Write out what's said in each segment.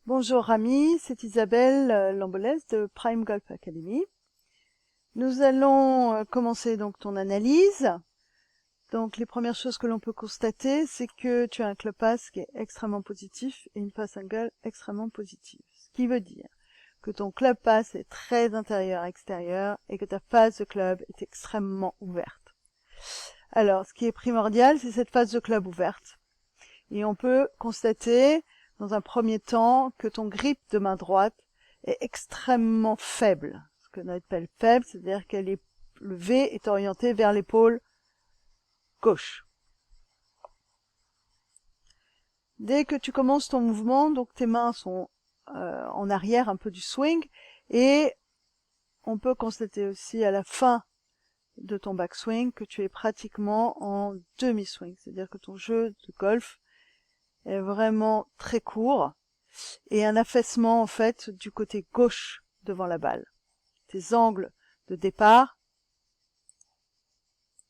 Bonjour Rami, c'est Isabelle Lambolès de Prime Golf Academy. Nous allons commencer donc ton analyse. Donc les premières choses que l'on peut constater, c'est que tu as un club pass qui est extrêmement positif et une face angle extrêmement positive. Ce qui veut dire que ton club pass est très intérieur-extérieur et que ta face de club est extrêmement ouverte. Alors, ce qui est primordial, c'est cette face de club ouverte. Et on peut constater dans un premier temps que ton grip de main droite est extrêmement faible. Ce que l'on appelle faible, c'est-à-dire que le V est orienté vers l'épaule gauche. Dès que tu commences ton mouvement, donc tes mains sont en arrière un peu du swing, et on peut constater aussi à la fin de ton backswing que tu es pratiquement en demi-swing, c'est-à-dire que ton jeu de golf est vraiment très court et un affaissement en fait du côté gauche devant la balle. Tes angles de départ,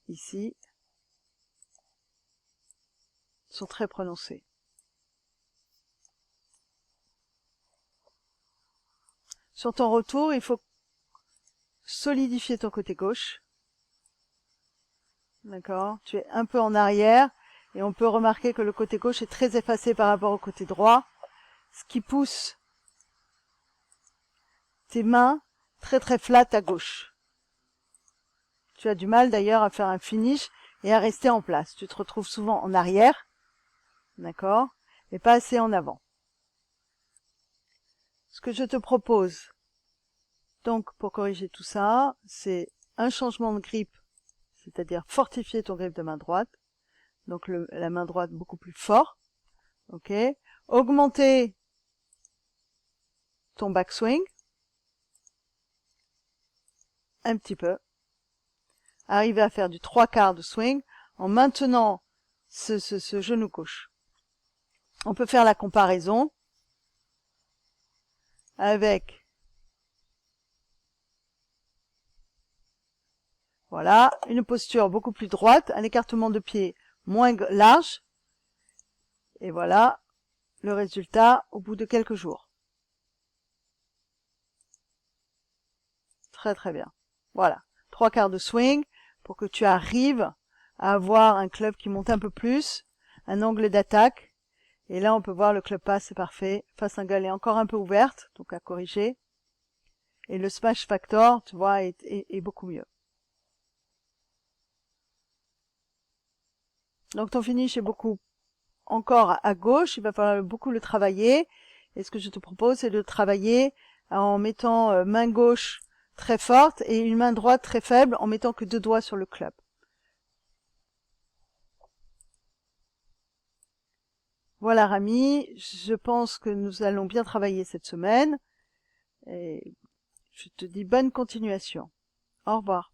ici, sont très prononcés. Sur ton retour, il faut solidifier ton côté gauche. D'accord? Tu es un peu en arrière et on peut remarquer que le côté gauche est très effacé par rapport au côté droit, ce qui pousse tes mains très très flat à gauche. Tu as du mal d'ailleurs à faire un finish et à rester en place. Tu te retrouves souvent en arrière, d'accord, mais pas assez en avant. Ce que je te propose, donc pour corriger tout ça, c'est un changement de grip, c'est-à-dire fortifier ton grip de main droite, donc la main droite beaucoup plus fort, ok, augmenter ton backswing, un petit peu, arriver à faire du 3/4 de swing en maintenant ce genou gauche. On peut faire la comparaison avec, voilà, une posture beaucoup plus droite, un écartement de pied moins large, et voilà le résultat au bout de quelques jours. Très très bien. Voilà, 3/4 de swing pour que tu arrives à avoir un club qui monte un peu plus, un angle d'attaque. Et là, on peut voir le club pass, c'est parfait. Face angle est encore un peu ouverte, donc à corriger. Et le smash factor, tu vois, est beaucoup mieux. Donc ton finish est beaucoup encore à gauche, il va falloir beaucoup le travailler. Et ce que je te propose, c'est de le travailler en mettant main gauche très forte et une main droite très faible en mettant que 2 doigts sur le club. Voilà Rami, je pense que nous allons bien travailler cette semaine et je te dis bonne continuation. Au revoir.